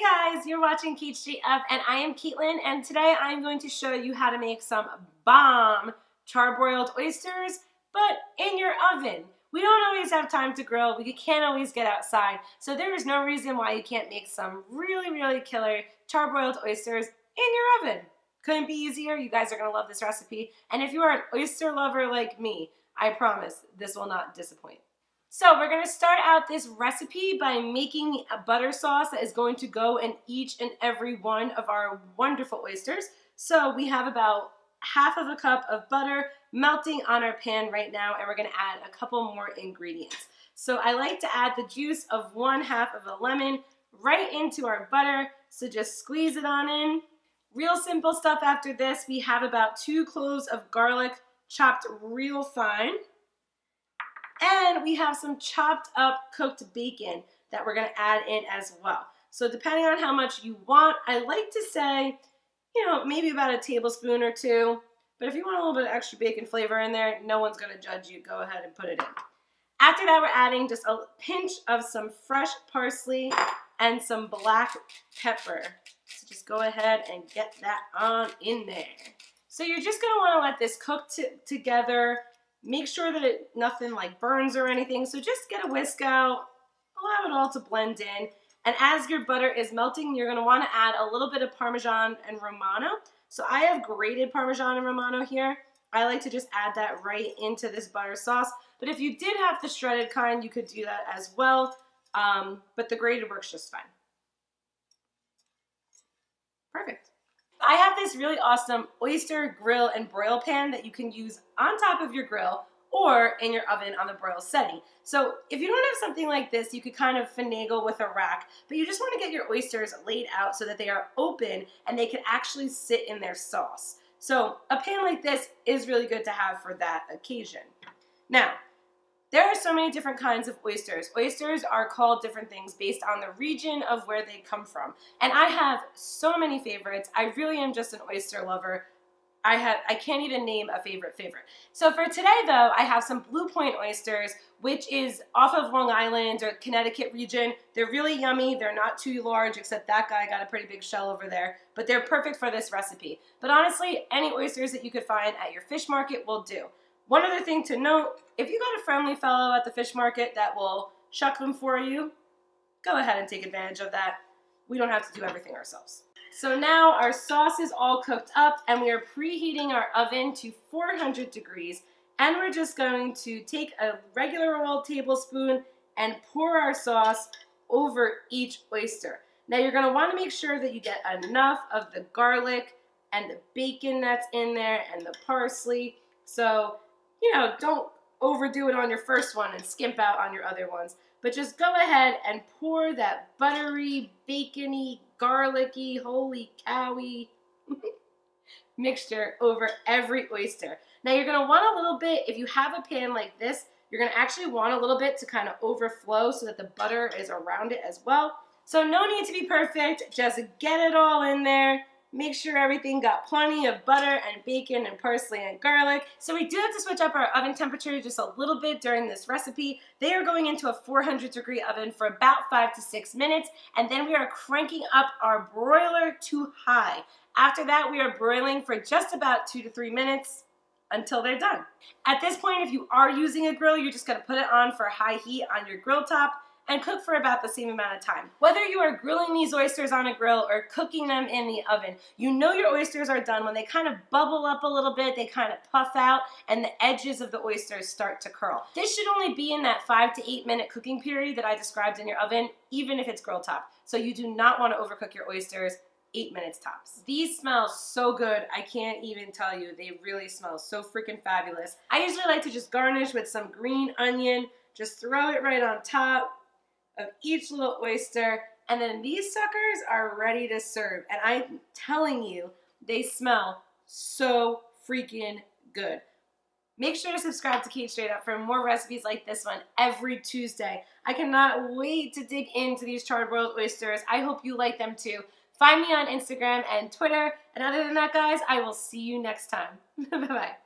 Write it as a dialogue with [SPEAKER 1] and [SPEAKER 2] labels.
[SPEAKER 1] guys, you're watching Cait Straight Up, and I am Caitlin, and today I'm going to show you how to make some bomb charbroiled oysters, but in your oven. We don't always have time to grill, we can't always get outside, so there is no reason why you can't make some really killer charbroiled oysters in your oven. Couldn't be easier. You guys are going to love this recipe, and if you are an oyster lover like me, I promise this will not disappoint. So we're going to start out this recipe by making a butter sauce that is going to go in each and every one of our wonderful oysters. So we have about half of a cup of butter melting on our pan right now, and we're going to add a couple more ingredients. So I like to add the juice of 1/2 of a lemon right into our butter, so just squeeze it on in. Real simple stuff after this. We have about 2 cloves of garlic chopped real fine. And we have some chopped up cooked bacon that we're going to add in as well. So depending on how much you want, I like to say, maybe about a tablespoon or 2. But if you want a little bit of extra bacon flavor in there, no one's going to judge you. Go ahead and put it in. After that, we're adding just a pinch of some fresh parsley and some black pepper. So just go ahead and get that on in there. So you're just going to want to let this cook together. Make sure that nothing like burns or anything, so just get a whisk out, allow it all to blend in, and as your butter is melting, you're going to want to add a little bit of Parmesan and Romano. So I have grated Parmesan and Romano here. I like to just add that right into this butter sauce, but if you did have the shredded kind, you could do that as well, but the grated works just fine. Perfect. I have this really awesome oyster grill and broil pan that you can use on top of your grill or in your oven on the broil setting. So if you don't have something like this, you could kind of finagle with a rack, but you just want to get your oysters laid out so that they are open and they can actually sit in their sauce. So a pan like this is really good to have for that occasion. Now, there are so many different kinds of oysters. Oysters are called different things based on the region of where they come from. And I have so many favorites. I really am just an oyster lover. I can't even name a favorite. So for today though, I have some Blue Point oysters, which is off of Long Island or Connecticut region. They're really yummy. They're not too large, except that guy got a pretty big shell over there, but they're perfect for this recipe. But honestly, any oysters that you could find at your fish market will do. One other thing to note, if you got a friendly fellow at the fish market that will shuck them for you, go ahead and take advantage of that. We don't have to do everything ourselves. So now our sauce is all cooked up and we are preheating our oven to 400 degrees, and we're just going to take a regular old tablespoon and pour our sauce over each oyster. Now you're going to want to make sure that you get enough of the garlic and the bacon that's in there and the parsley. So don't overdo it on your first one and skimp out on your other ones. But just go ahead and pour that buttery, bacony, garlicky, holy cowy mixture over every oyster. Now you're going to want a little bit, if you have a pan like this, you're going to actually want a little bit to kind of overflow so that the butter is around it as well. So no need to be perfect, just get it all in there. Make sure everything got plenty of butter and bacon and parsley and garlic. So we do have to switch up our oven temperature just a little bit during this recipe. They are going into a 400-degree oven for about 5 to 6 minutes, and then we are cranking up our broiler to high. After that, we are broiling for just about 2 to 3 minutes until they're done. At this point, if you are using a grill, you're just going to put it on for high heat on your grill top and cook for about the same amount of time. Whether you are grilling these oysters on a grill or cooking them in the oven, you know your oysters are done when they kind of bubble up a little bit, they kind of puff out, and the edges of the oysters start to curl. This should only be in that 5 to 8 minute cooking period that I described in your oven, even if it's grill top. So you do not want to overcook your oysters. 8 minutes tops. These smell so good, I can't even tell you. They really smell so freaking fabulous. I usually like to just garnish with some green onion, just throw it right on top of each little oyster, and then these suckers are ready to serve. And I'm telling you, they smell so freaking good. Make sure to subscribe to Cait Straight Up for more recipes like this one every Tuesday. I cannot wait to dig into these charbroiled oysters. I hope you like them too. Find me on Instagram and Twitter. And other than that, guys, I will see you next time. Bye-bye.